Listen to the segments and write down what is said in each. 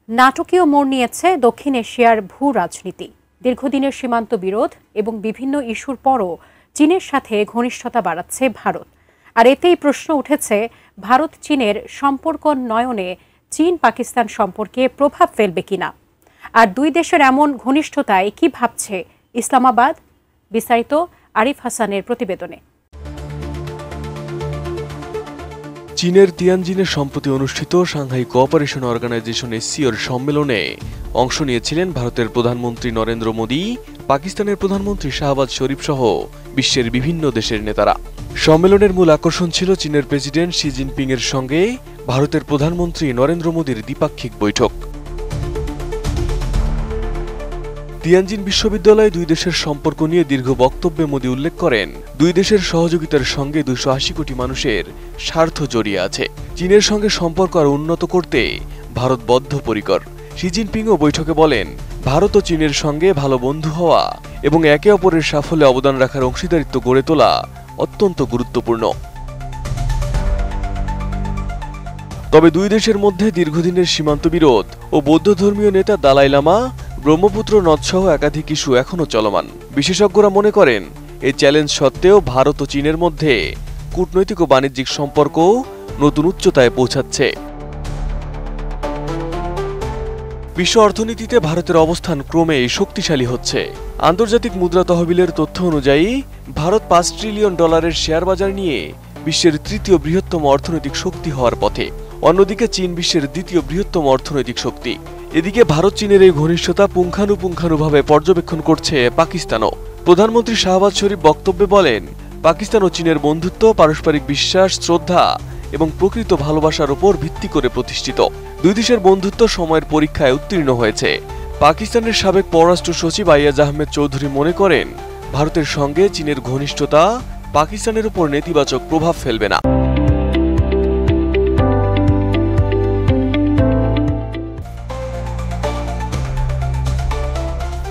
নাটকীয় মোড় নিয়েছে দক্ষিণ এশিয়ার ভূ রাজনীতি। দীর্ঘদিনের সীমান্ত বিরোধ এবং বিভিন্ন ইস্যুর পরও চীনের সাথে ঘনিষ্ঠতা বাড়াচ্ছে ভারত। আর এতেই প্রশ্ন উঠেছে, ভারত চীনের সম্পর্ক নয়নে চীন পাকিস্তান সম্পর্কে প্রভাব ফেলবে কিনা। আর দুই দেশের এমন ঘনিষ্ঠতায় কি ভাবছে ইসলামাবাদ? বিস্তারিত আরিফ হাসানের প্রতিবেদনে। চীনের তিয়ানজিনে সম্প্রতি অনুষ্ঠিত সাংহাই কোঅপারেশন অর্গানাইজেশন SCOর সম্মেলনে অংশ নিয়েছিলেন ভারতের প্রধানমন্ত্রী নরেন্দ্র মোদী, পাকিস্তানের প্রধানমন্ত্রী শাহবাজ শরীফ সহ বিশ্বের বিভিন্ন দেশের নেতারা। সম্মেলনের মূল আকর্ষণ ছিল চীনের প্রেসিডেন্ট শি জিনপিং এর সঙ্গে ভারতের প্রধানমন্ত্রী নরেন্দ্র মোদীর দ্বিপাক্ষিক বৈঠক। তিয়ানজিন বিশ্ববিদ্যালয়ে দুই দেশের সম্পর্ক নিয়ে দীর্ঘ বক্তব্যে মোদী উল্লেখ করেন, দুই দেশের সহযোগিতার সঙ্গে 280 কোটি মানুষের স্বার্থ জড়িয়ে আছে। চীনের সঙ্গে সম্পর্ক আরও উন্নত করতে ভারত বদ্ধপরিকর। শি জিনপিংও বৈঠকে বলেন, ভারত ও চীনের সঙ্গে ভালো বন্ধু হওয়া এবং একে অপরের সাফল্যে অবদান রাখার অংশীদারিত্ব গড়ে তোলা অত্যন্ত গুরুত্বপূর্ণ। তবে দুই দেশের মধ্যে দীর্ঘদিনের সীমান্ত বিরোধ ও বৌদ্ধ ধর্মীয় নেতা দালাই লামা, ব্রহ্মপুত্র নদসহ একাধিক ইস্যু এখনও চলমান। বিশেষজ্ঞরা মনে করেন, এই চ্যালেঞ্জ সত্ত্বেও ভারত ও চীনের মধ্যে কূটনৈতিক ও বাণিজ্যিক সম্পর্ক নতুন উচ্চতায় পৌঁছাচ্ছে। বিশ্ব অর্থনীতিতে ভারতের অবস্থান ক্রমেই শক্তিশালী হচ্ছে। আন্তর্জাতিক মুদ্রা তহবিলের তথ্য অনুযায়ী ভারত $5 ট্রিলিয়ন শেয়ার বাজার নিয়ে বিশ্বের তৃতীয় বৃহত্তম অর্থনৈতিক শক্তি হওয়ার পথে। অন্যদিকে চীন বিশ্বের দ্বিতীয় বৃহত্তম অর্থনৈতিক শক্তি। এদিকে ভারত চীনের এই ঘনিষ্ঠতা পুঙ্খানুপুঙ্খানুভাবে পর্যবেক্ষণ করছে পাকিস্তানও। প্রধানমন্ত্রী শাহবাজ শরীফ বক্তব্যে বলেন, পাকিস্তান ও চীনের বন্ধুত্ব পারস্পরিক বিশ্বাস, শ্রদ্ধা এবং প্রকৃত ভালোবাসার উপর ভিত্তি করে প্রতিষ্ঠিত। দুই দেশের বন্ধুত্ব সময়ের পরীক্ষায় উত্তীর্ণ হয়েছে। পাকিস্তানের সাবেক পররাষ্ট্র সচিব আইয়াজ আহমেদ চৌধুরী মনে করেন, ভারতের সঙ্গে চীনের ঘনিষ্ঠতা পাকিস্তানের উপর নেতিবাচক প্রভাব ফেলবে না।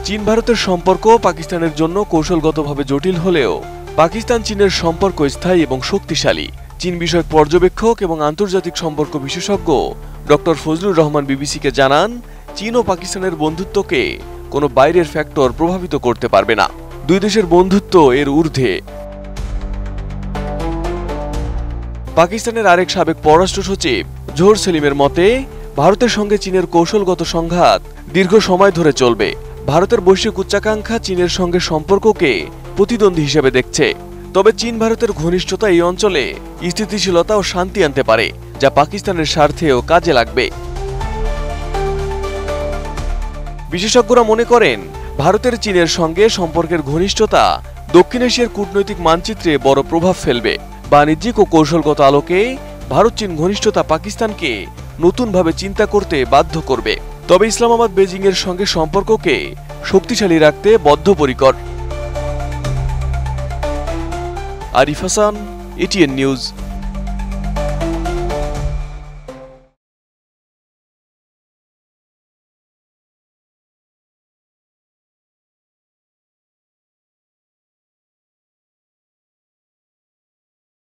চীন ভারতের সম্পর্ক পাকিস্তানের জন্য কৌশলগতভাবে জটিল হলেও পাকিস্তান চীনের সম্পর্ক স্থায়ী এবং শক্তিশালী। চীন বিষয়ক পর্যবেক্ষক এবং আন্তর্জাতিক সম্পর্ক বিশেষজ্ঞ ডক্টর ফজলুর রহমান বিবিসিকে জানান, চীন ও পাকিস্তানের বন্ধুত্বকে কোনো বাইরের ফ্যাক্টর প্রভাবিত করতে পারবে না। দুই দেশের বন্ধুত্ব এর ঊর্ধ্বে। পাকিস্তানের আরেক সাবেক পররাষ্ট্র সচিব জোহর সেলিমের মতে, ভারতের সঙ্গে চীনের কৌশলগত সংঘাত দীর্ঘ সময় ধরে চলবে। ভারতের বৈশ্বিক উচ্চাকাঙ্ক্ষা চীনের সঙ্গে সম্পর্ককে প্রতিদ্বন্দ্বী হিসেবে দেখছে। তবে চীন ভারতের ঘনিষ্ঠতা এই অঞ্চলে স্থিতিশীলতা ও শান্তি আনতে পারে, যা পাকিস্তানের স্বার্থেও কাজে লাগবে। বিশেষজ্ঞরা মনে করেন, ভারতের চীনের সঙ্গে সম্পর্কের ঘনিষ্ঠতা দক্ষিণ এশিয়ার কূটনৈতিক মানচিত্রে বড় প্রভাব ফেলবে। বাণিজ্যিক ও কৌশলগত আলোকে ভারত চীন ঘনিষ্ঠতা পাকিস্তানকে নতুনভাবে চিন্তা করতে বাধ্য করবে। তবে ইসলামাবাদ বেজিং এর সঙ্গে সম্পর্ককে শক্তিশালী রাখতে বদ্ধপরিকর। Arif Hasan, ATN news.